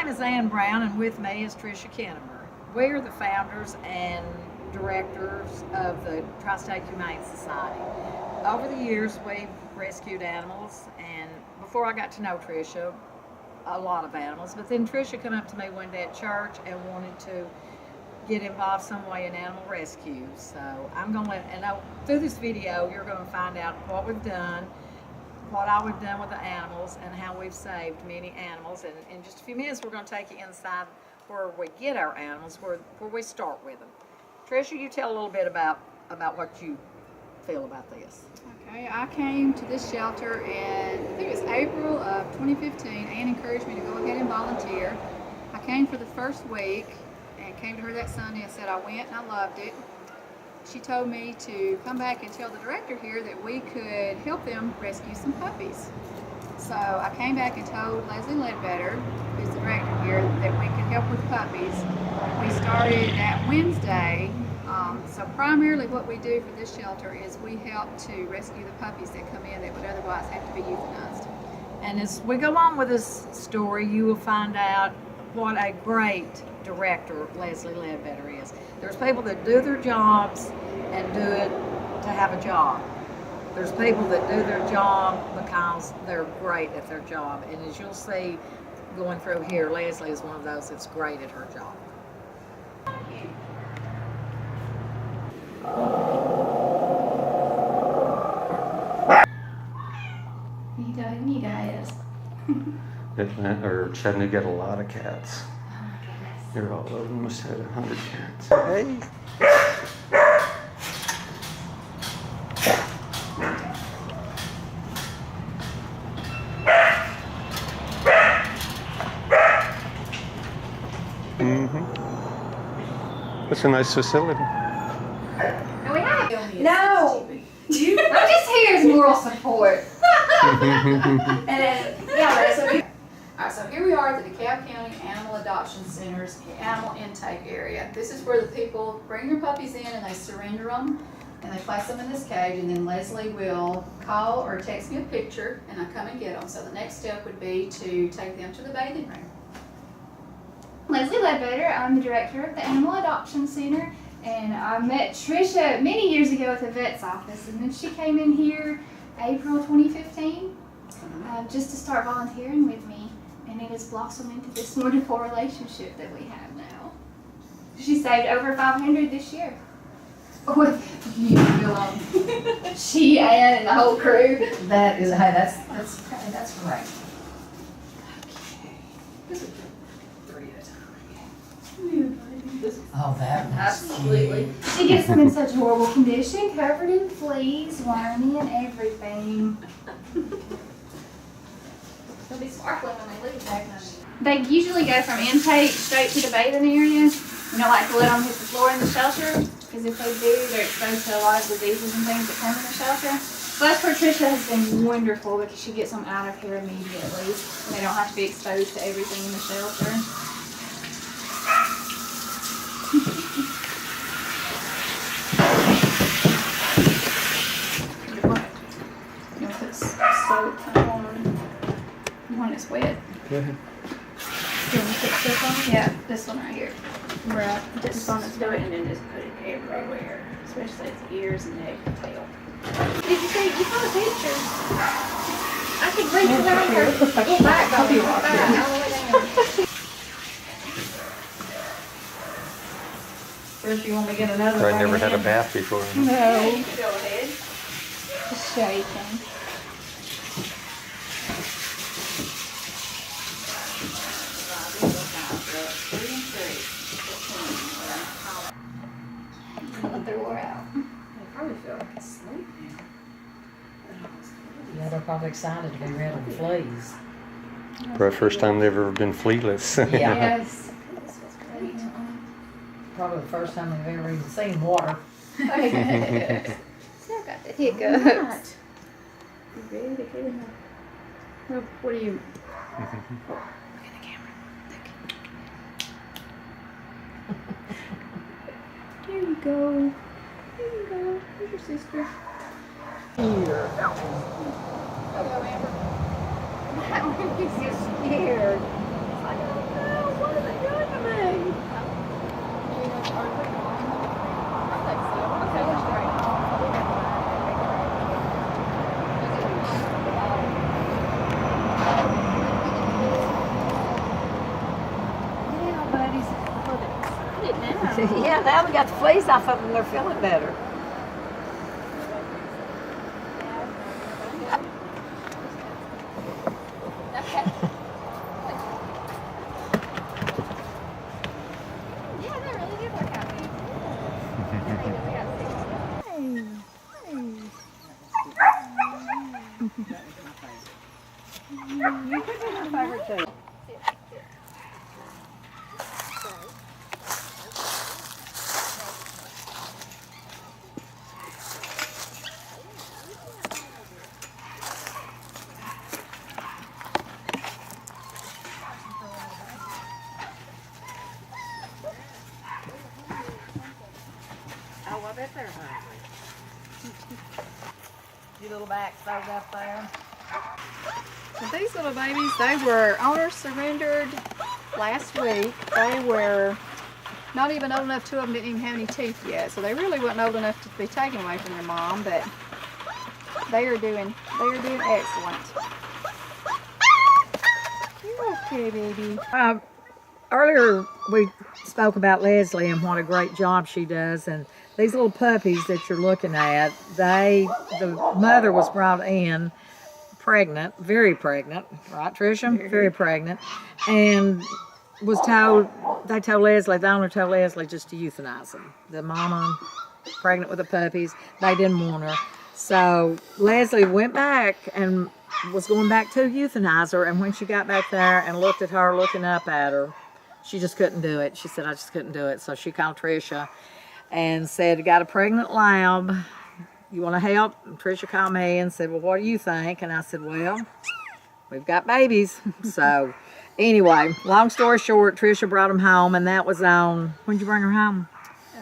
name is Ann Brown, and with me is Tricia Kennemer. We are the founders and directors of the Tri-State Humane Society. Over the years, we've rescued animals, and before I got to know Tricia, a lot of animals. But then Tricia came up to me one day at church and wanted to get involved some way in animal rescue. So I'm going to through this video, you're going to find out what we've done, what all we've done with the animals, and how we've saved many animals. And in just a few minutes, we're going to take you inside where we get our animals, where we start with them. Tricia, you tell a little bit about what you feel about this. Okay, I came to this shelter in, I think it was April of 2015. Ann encouraged me to go ahead and volunteer. I came for the first week and came to her that Sunday and said I went and I loved it. She told me to come back and tell the director here that we could help them rescue some puppies. So I came back and told Leslie Ledbetter, who's the director here, that we could help with puppies. We started that Wednesday. So primarily what we do for this shelter is we help to rescue the puppies that come in that would otherwise have to be euthanized. And as we go on with this story, you will find out what a great director Leslie Ledbetter is. There's people that do their jobs and do it to have a job. There's people that do their job because they're great at their job. And as you'll see going through here, Leslie is one of those that's great at her job. You guys. Or Chattanooga got a lot of cats. Oh my goodness. They're all over them, must have had 100 cats. Hey! That's a nice facility. No, we have. No! I'm just here as moral support. And then, Alright, so here we are at the DeKalb County Animal Adoption Center's animal intake area. This is where the people bring their puppies in and they surrender them and they place them in this cage, and then Leslie will call or text me a picture and I come and get them. So the next step would be to take them to the bathing room. Leslie Ledbetter, I'm the director of the Animal Adoption Center, and I met Tricia many years ago at the vet's office, and then she came in here April 2015 just to start volunteering with me, and it has blossomed into this wonderful relationship that we have now. She saved over 500 this year. With you, she and the whole crew. That is, hey, that's great. Okay. Three at a time. Oh, that was Absolutely. She gets them in such horrible condition, covered in fleas, whiny, and everything. They'll be sparkling when they leave. They usually go from intake straight to the bathing area. We don't like to let them hit the floor in the shelter, because if they do, they're exposed to a lot of diseases and things that come in the shelter. But that's where Tricia has been wonderful, because she gets them out of here immediately. And they don't have to be exposed to everything in the shelter. You want to put soap on when it's wet? Go ahead. You want to put soap on it? Yeah, this one right here. Right. Just on its foot and then just put it everywhere, especially its ears and neck and tail. Did you say you saw a picture? I could reach around her. Go back, all the way down. Trish, you want me to get another? I never had a bath before. No. You can go ahead. Just shaking. They wore out. They probably feel like asleep now. Yeah, they're probably excited to be rid of the fleas. For the first time they've ever been flealess. Yeah. Yes. This was great. Probably the first time they've ever even seen water. Still got the hiccups. You ready to get in there? Well, what do you... Look at the camera. There you go. There you go. There's your sister. Here. Hello, Amber. That one is just scared. What are they doing to me? Yeah, now we got the fleas off of them, they're feeling better. Yeah, they really do work out. Oh, I bet they're hungry. Your little back sewed up there. So these little babies, they were owners surrendered last week. They were not even old enough, two of them didn't even have any teeth yet. So they really weren't old enough to be taken away from their mom, but they are doing excellent. You're okay, baby. Earlier we spoke about Leslie and what a great job she does, and these little puppies that you're looking at, the mother was brought in pregnant, very pregnant, right Tricia? Very pregnant, and they told Leslie, the owner told Leslie just to euthanize them. The mama, pregnant with the puppies, they didn't want her. So Leslie went back and was going back to euthanize her, and when she got back there and looked at her, looking up at her, she just couldn't do it. She said, I just couldn't do it. So she called Tricia and said, got a pregnant lab. You want to help? And Tricia called me and said, well, what do you think? And I said, well, we've got babies. So anyway, long story short, Tricia brought them home, and that was on, when did you bring her home? It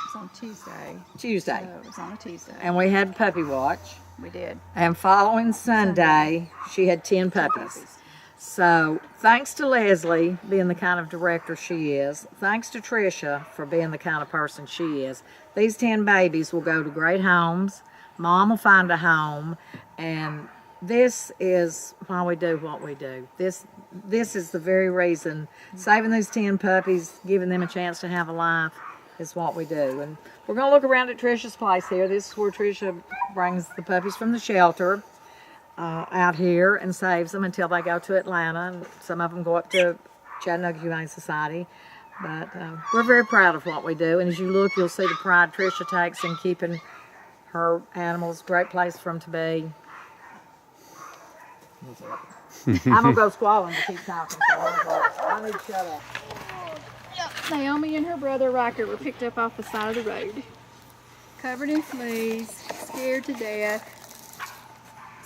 was on Tuesday. Tuesday. So it was on a Tuesday. And we had puppy watch. We did. And following Sunday, she had 10 puppies. So thanks to Leslie being the kind of director she is, thanks to Tricia for being the kind of person she is, these 10 babies will go to great homes. Mom will find a home, and this is why we do what we do. This is the very reason. Saving these 10 puppies, giving them a chance to have a life, is what we do. And we're going to look around at Tricia's place here. This is where Tricia brings the puppies from the shelter out here and saves them until they go to Atlanta. And some of them go up to Chattanooga Humane Society. But we're very proud of what we do. And as you look, you'll see the pride Tricia takes in keeping her animals. Great place for them to be. I'm going to go squalling to keep talking. So I need to shut up. Naomi and her brother Riker were picked up off the side of the road, covered in fleas, scared to death.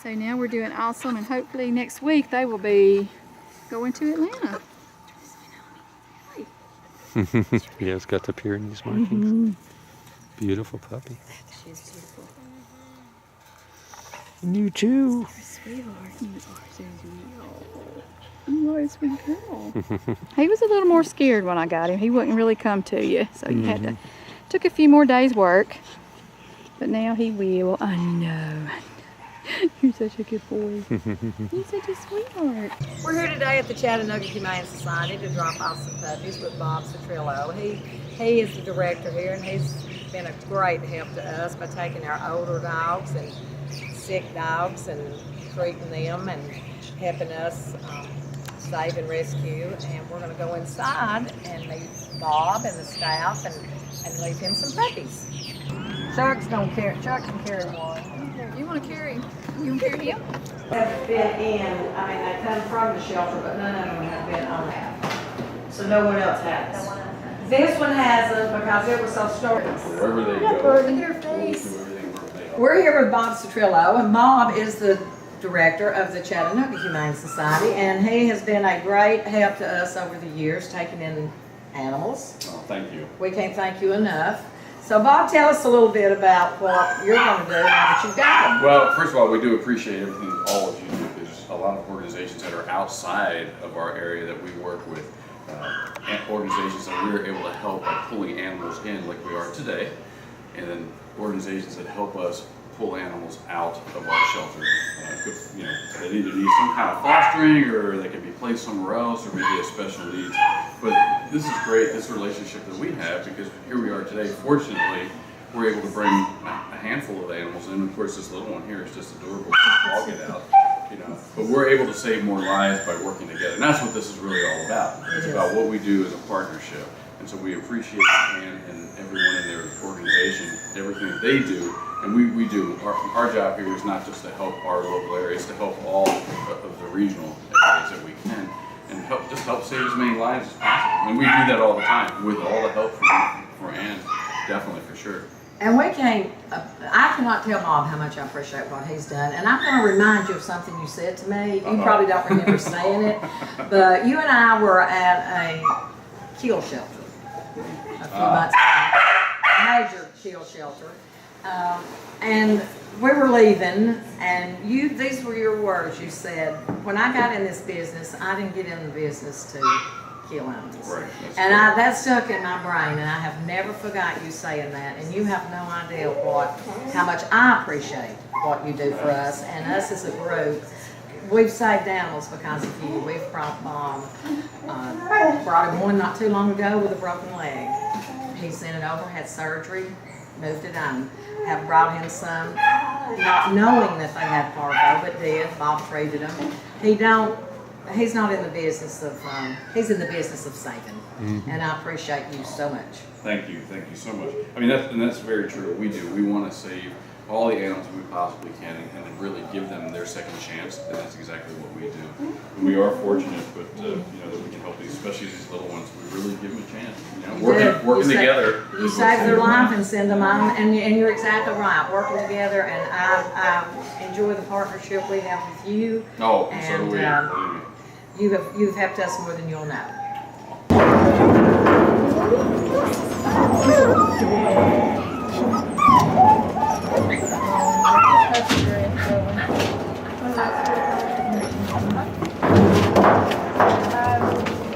So now we're doing awesome, and hopefully next week they will be going to Atlanta. Yeah, it's got the Pyrenees markings. Beautiful puppy. She's beautiful. And you too. Sweetheart, you are so sweet. You are a sweet girl. He was a little more scared when I got him. He wouldn't really come to you, so you had to. Took a few more days' work, but now he will. I know. You're such a good boy. You're such a sweetheart. We're here today at the Chattanooga Humane Society to drop off some puppies with Bob Citrillo. He is the director here, and he's been a great help to us by taking our older dogs and sick dogs and treating them and helping us save and rescue. And we're going to go inside and meet Bob and the staff and leave him some puppies. Chuck can carry one. You want to carry? You want to carry him? Have been in, they come from the shelter, but none of them have been on that. So no one else has. This one hasn't because it was so started. Wherever they go. Look at her face. We're here with Bob Citrillo, and Bob is the director of the Chattanooga Humane Society, and he has been a great help to us over the years, taking in animals. Oh, thank you. We can't thank you enough. So Bob, tell us a little bit about what you're going to do now that you've got them. Well, first of all, we do appreciate everything all of you do because a lot of organizations that are outside of our area that we work with, organizations that we're able to help by pulling animals in like we are today, and then organizations that help us pull animals out of our shelter. You know, they either need some kind of fostering, or they can be placed somewhere else, or maybe have special needs. But this is great, this relationship that we have, because here we are today. Fortunately, we're able to bring a handful of animals in. Of course, this little one here is just adorable. Walk it out, you know. But we're able to save more lives by working together, and that's what this is really all about. It's about what we do as a partnership. And so we appreciate Ann and everyone in their organization, everything that they do. And we do. Our job here is not just to help our local area, it's to help all of the regional areas that we can, and help save as many lives as possible. And we do that all the time with all the help from Ann, definitely, for sure. And we came, I cannot tell Bob how much I appreciate what he's done. And I'm going to remind you of something you said to me. You probably don't remember saying it, but you and I were at a kill shelter a few months ago, a major kill shelter. And we were leaving, and these were your words. You said, when I got in this business, I didn't get in the business to kill animals. Right, and that stuck in my brain, and I have never forgot you saying that. And you have no idea how much I appreciate what you do for us, and us as a group. We've saved animals because of you. We've brought him one not too long ago with a broken leg. He sent it over, had surgery, moved it on. Have brought him some, not knowing that they had parvo, but did. Bob treated them. He's not in the business of, he's in the business of saving. And I appreciate you so much. Thank you so much. I mean, that's very true. We do. We want to save all the animals we possibly can, and really give them their second chance, and that's exactly what we do. And we are fortunate, but you know, that we can help these, especially these little ones. We really give them a chance. You know, working together. You save their life and send them on, and you're exactly right. Working together, and I enjoy the partnership we have with you. Oh, and so do we. Believe me. You've helped us more than you'll know.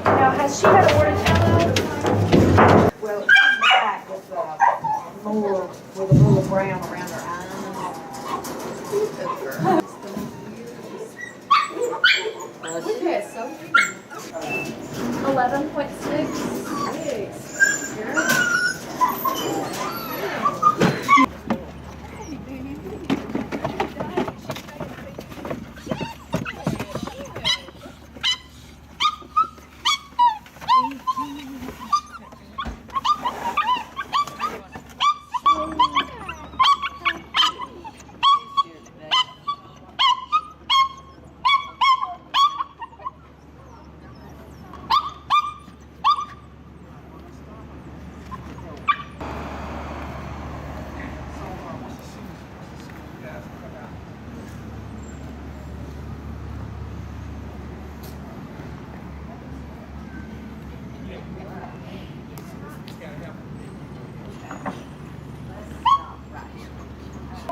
Now, has she had a Bordetella? Well, she's back with with a little brown around her eyes. Look at it, so 11.6.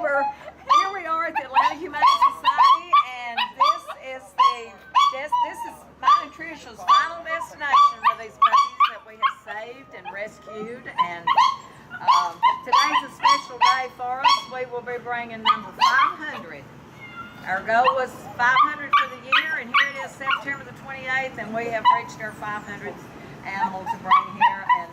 Here we are at the Atlanta Humane Society, and this is mine and Trisha's final destination for these puppies that we have saved and rescued. And today's a special day for us. We will be bringing number 500. Our goal was 500 for the year, and here it is, September the 28th, and we have reached our 500th animal to bring here. And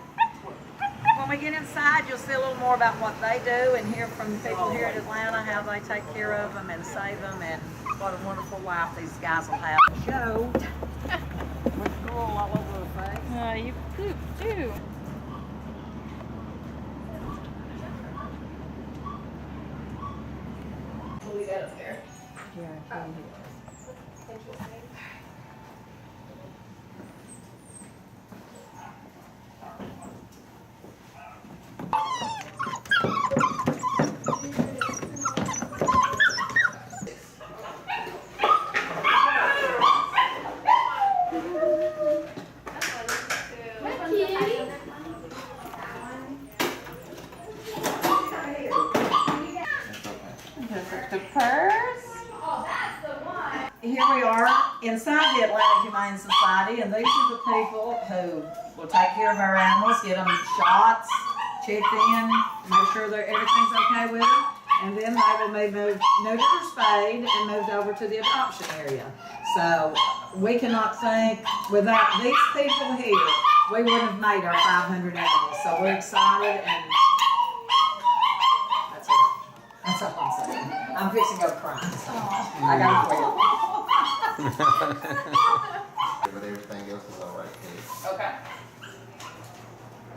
when we get inside, you'll see a little more about what they do and hear from the people here at Atlanta, how they take care of them and save them, and what a wonderful life these guys will have. Show with drool all over the face. You pooped too. We'll leave that up there. here we are inside the Atlanta Humane Society, and these are the people who will take care of our animals, get them shots, checked in, make sure that everything's okay with them, and then they will be moved, neutered or spayed, and moved over to the adoption area. So we cannot think, without these people here, we wouldn't have made our 500 animals. So we're excited, and that's it. That's all I'm saying. I'm fixing to go crying, so I gotta quit. But everything else is all right, Kate. Okay.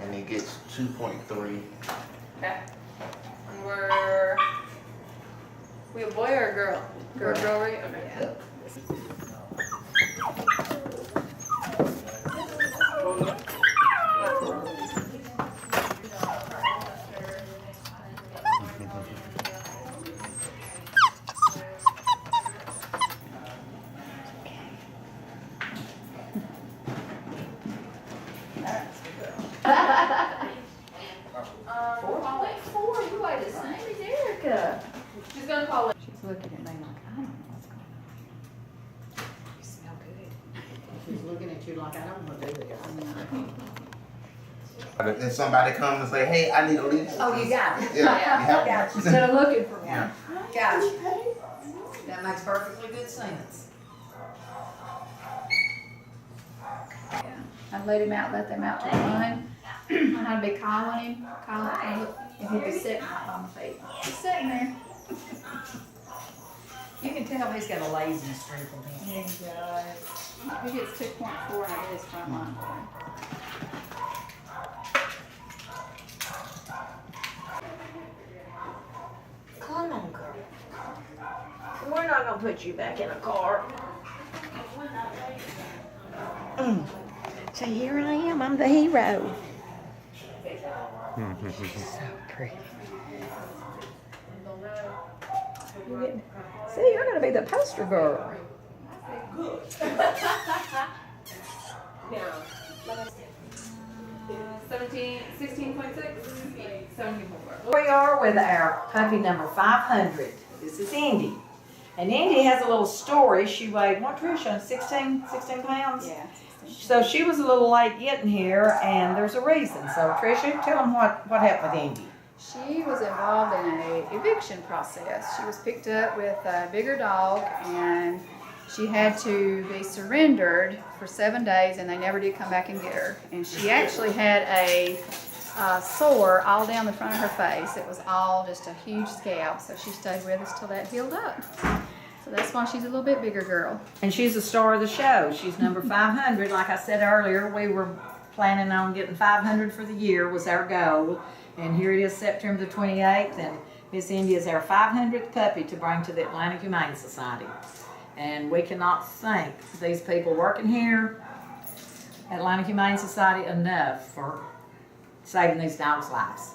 And he gets 2.3. Okay. And we a boy or a girl? Girl, right? Okay. Four, you weigh the same as Erica. She's gonna call it. She's looking at me like, I don't know what's going on. You smell good. She's looking at you like, I don't want to do this. Then somebody comes and say, hey, I need a leash. Oh, you got it. Yeah, you have Got you. Instead of looking for one. Yeah. Got you. That makes perfectly good sense. I'd let him out, let them out to run. And I'd be calling him, and he'd be sitting right on the feet. Just sitting there. You can tell he's got a lazy streak in him. He does. He gets 2.4 and I get his front line for him. Come on, girl. We're not gonna put you back in a car. So here I am. I'm the hero. So pretty. See, you're gonna be the poster girl. 16.6, 17.4. We are with our puppy number 500. This is Indy. And Indy has a little story. She weighed, what, Tricia, 16 pounds? Yeah. So she was a little late getting here, and there's a reason. So Tricia, tell them what happened with Indy. She was involved in a eviction process. She was picked up with a bigger dog, and she had to be surrendered for 7 days, and they never did come back and get her. And she actually had a sore all down the front of her face. It was all just a huge scab, so she stayed with us till that healed up. So that's why she's a little bit bigger girl. And she's the star of the show. She's number 500. Like I said earlier, we were planning on getting 500 for the year was our goal. And here it is, September the 28th, and Miss Indy is our 500th puppy to bring to the Atlanta Humane Society. And we cannot thank these people working here at Atlanta Humane Society enough for saving these dogs' lives.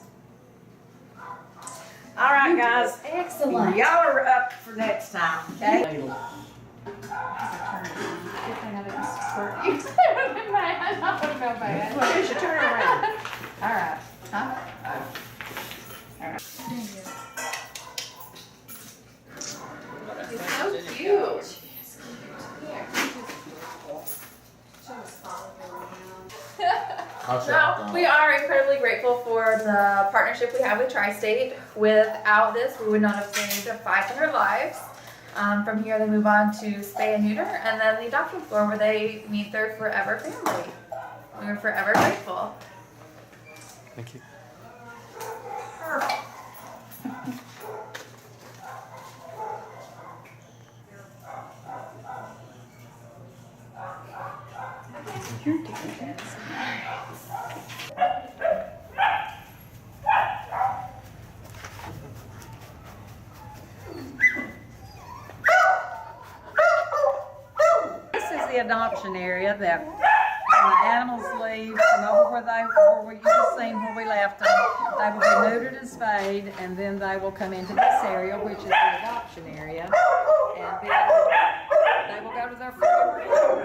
All right, guys. Excellent. Y'all are up for next time, okay? Good thing I didn't squirt you. I wouldn't feel bad. Well, here's your turn around. All right. Huh? It's so cute. No, we are incredibly grateful for the partnership we have with Tri-State. Without this, we would not have saved 500 lives. From here, they move on to spay and neuter, and then the adoption floor where they meet their forever family. We're forever grateful. Thank you. You're taking that. This is the adoption area that when the animals leave from over where we just seen where we left them, they will be neutered and spayed, and then they will come into this area, which is the adoption area, and then they will go to their forever home.